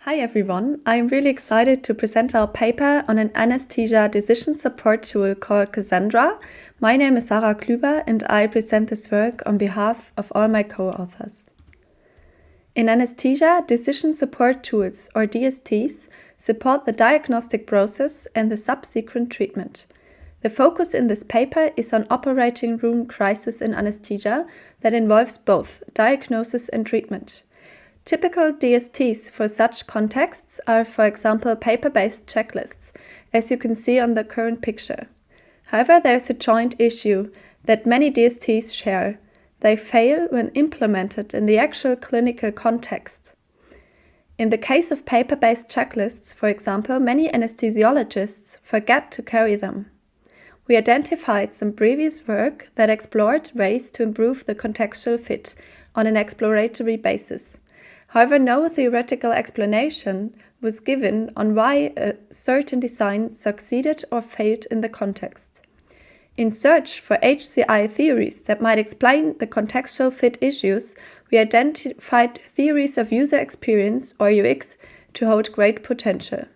Hi everyone, I'm really excited to present our paper on an anesthesia decision support tool called Cassandra. My name is Sara Klüber and I present this work on behalf of all my co-authors. In anesthesia, decision support tools, or DSTs, support the diagnostic process and the subsequent treatment. The focus in this paper is on operating room crisis in anesthesia that involves both diagnosis and treatment. Typical DSTs for such contexts are, for example, paper-based checklists, as you can see on the current picture. However, there is a joint issue that many DSTs share. They fail when implemented in the actual clinical context. In the case of paper-based checklists, for example, many anesthesiologists forget to carry them. We identified some previous work that explored ways to improve the contextual fit on an exploratory basis. However, no theoretical explanation was given on why a certain design succeeded or failed in the context. In search for HCI theories that might explain the contextual fit issues, we identified theories of user experience, or UX, to hold great potential.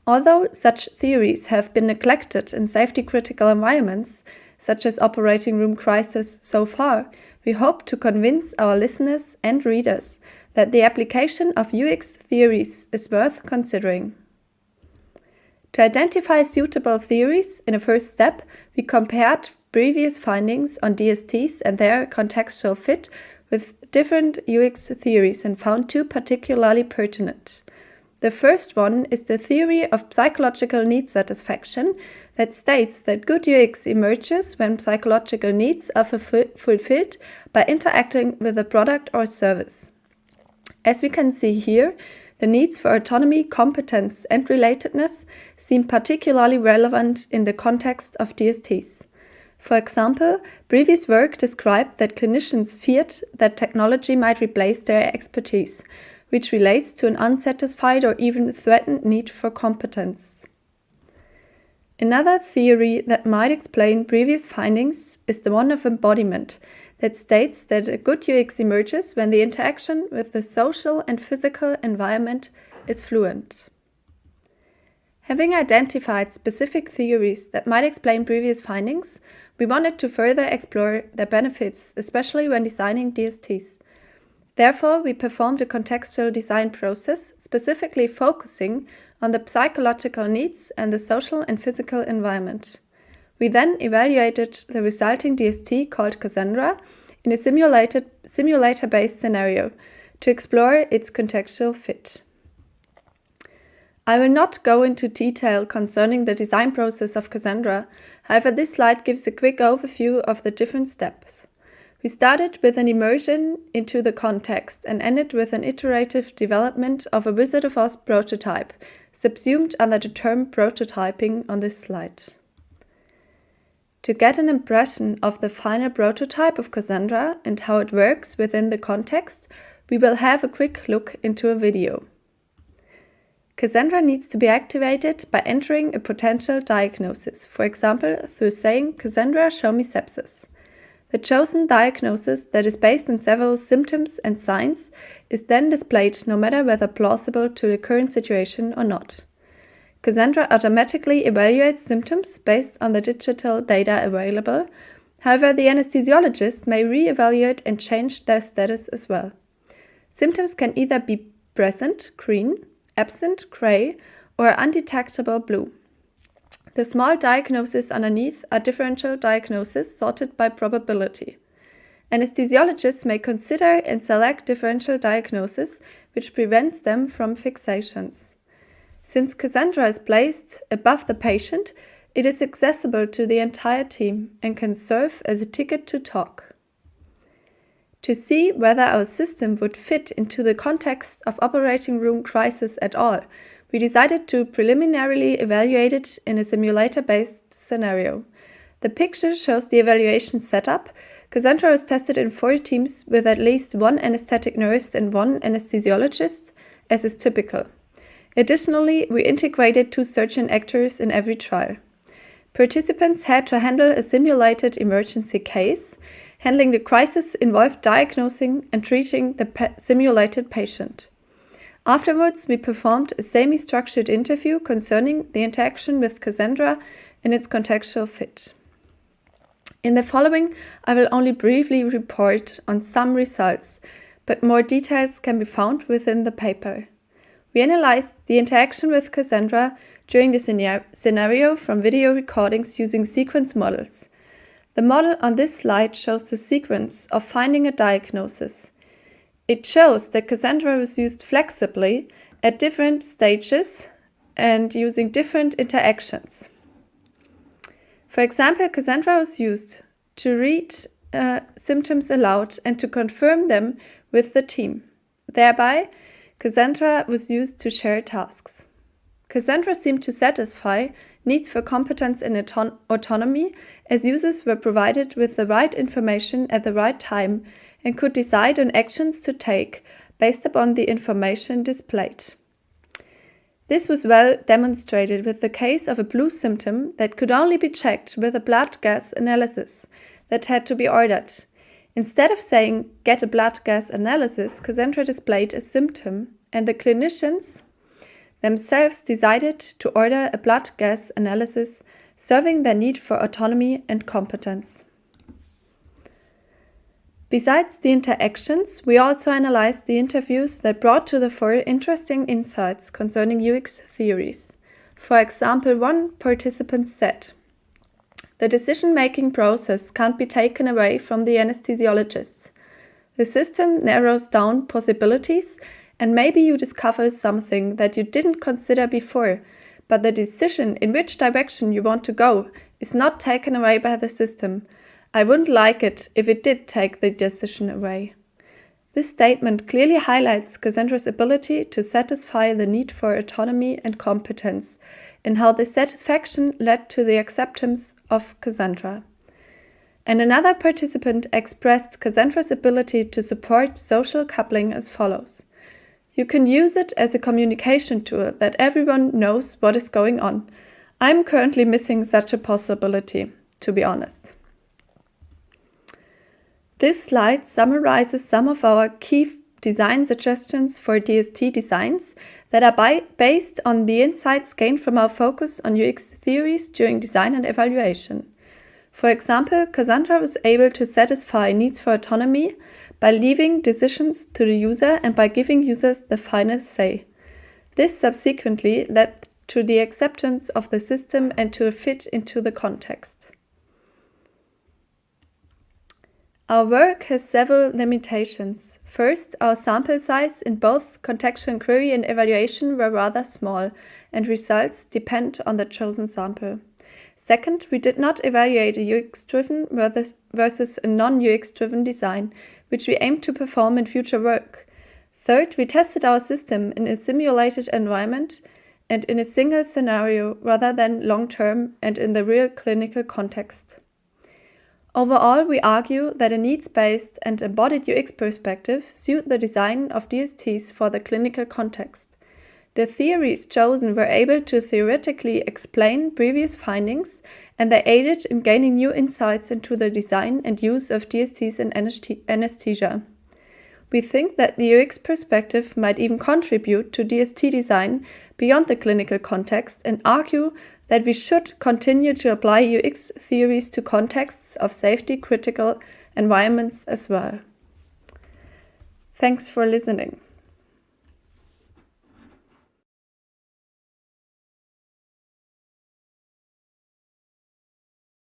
Although such theories have been neglected in safety-critical environments, such as operating room crisis so far, we hope to convince our listeners and readers that the application of UX theories is worth considering. To identify suitable theories, in a first step, we compared previous findings on DSTs and their contextual fit with different UX theories and found two particularly pertinent. The first one is the theory of psychological need satisfaction that states that good UX emerges when psychological needs are fulfilled by interacting with a product or service. As we can see here, the needs for autonomy, competence, and relatedness seem particularly relevant in the context of DSTs. For example, previous work described that clinicians feared that technology might replace their expertise, which relates to an unsatisfied or even threatened need for competence. Another theory that might explain previous findings is the one of embodiment, that states that a good UX emerges when the interaction with the social and physical environment is fluent. Having identified specific theories that might explain previous findings, we wanted to further explore their benefits, especially when designing DSTs. Therefore, we performed a contextual design process specifically focusing on the psychological needs and the social and physical environment. We then evaluated the resulting DST called Cassandra in a simulator-based scenario to explore its contextual fit. I will not go into detail concerning the design process of Cassandra, however this slide gives a quick overview of the different steps. We started with an immersion into the context and ended with an iterative development of a Wizard of Oz prototype, subsumed under the term prototyping on this slide. To get an impression of the final prototype of Cassandra and how it works within the context, we will have a quick look into a video. Cassandra needs to be activated by entering a potential diagnosis, for example, through saying, "Cassandra, show me sepsis." The chosen diagnosis that is based on several symptoms and signs is then displayed no matter whether plausible to the current situation or not. Cassandra automatically evaluates symptoms based on the digital data available. However, the anesthesiologist may re-evaluate and change their status as well. Symptoms can either be present, green, absent, gray, or undetectable, blue. The small diagnoses underneath are differential diagnoses sorted by probability. Anesthesiologists may consider and select differential diagnoses, which prevents them from fixations. Since Cassandra is placed above the patient, it is accessible to the entire team and can serve as a ticket to talk. To see whether our system would fit into the context of operating room crisis at all, we decided to preliminarily evaluate it in a simulator-based scenario. The picture shows the evaluation setup. Cassandra was tested in 4 teams with at least 1 anesthetic nurse and 1 anesthesiologist, as is typical. Additionally, we integrated 2 surgeon actors in every trial. Participants had to handle a simulated emergency case. Handling the crisis involved diagnosing and treating the simulated patient. Afterwards, we performed a semi-structured interview concerning the interaction with Cassandra and its contextual fit. In the following, I will only briefly report on some results, but more details can be found within the paper. We analyzed the interaction with Cassandra during the scenario from video recordings using sequence models. The model on this slide shows the sequence of finding a diagnosis. It shows that Cassandra was used flexibly at different stages and using different interactions. For example, Cassandra was used to read symptoms aloud and to confirm them with the team. Thereby, Cassandra was used to share tasks. Cassandra seemed to satisfy needs for competence and autonomy, as users were provided with the right information at the right time and could decide on actions to take based upon the information displayed. This was well demonstrated with the case of a blue symptom that could only be checked with a blood gas analysis that had to be ordered. Instead of saying, "get a blood gas analysis," Cassandra displayed a symptom, and the clinicians themselves decided to order a blood gas analysis, serving their need for autonomy and competence. Besides the interactions, we also analyzed the interviews that brought to the fore interesting insights concerning UX theories. For example, one participant said, "The decision-making process can't be taken away from the anesthesiologists. The system narrows down possibilities, and maybe you discover something that you didn't consider before, but the decision in which direction you want to go is not taken away by the system. I wouldn't like it if it did take the decision away." This statement clearly highlights Cassandra's ability to satisfy the need for autonomy and competence, and how this satisfaction led to the acceptance of Cassandra. And another participant expressed Cassandra's ability to support social coupling as follows: "You can use it as a communication tool that everyone knows what is going on. I'm currently missing such a possibility, to be honest." This slide summarizes some of our key design suggestions for DST designs that are based on the insights gained from our focus on UX theories during design and evaluation. For example, Cassandra was able to satisfy needs for autonomy by leaving decisions to the user and by giving users the final say. This subsequently led to the acceptance of the system and to a fit into the context. Our work has several limitations. First, our sample size in both contextual inquiry and evaluation were rather small, and results depend on the chosen sample. Second, we did not evaluate a UX-driven versus a non-UX-driven design, which we aim to perform in future work. Third, we tested our system in a simulated environment and in a single scenario rather than long-term and in the real clinical context. Overall, we argue that a needs-based and embodied UX perspective suit the design of DSTs for the clinical context. The theories chosen were able to theoretically explain previous findings, and they aided in gaining new insights into the design and use of DSTs in anesthesia. We think that the UX perspective might even contribute to DST design beyond the clinical context, and argue that we should continue to apply UX theories to contexts of safety-critical environments as well. Thanks for listening.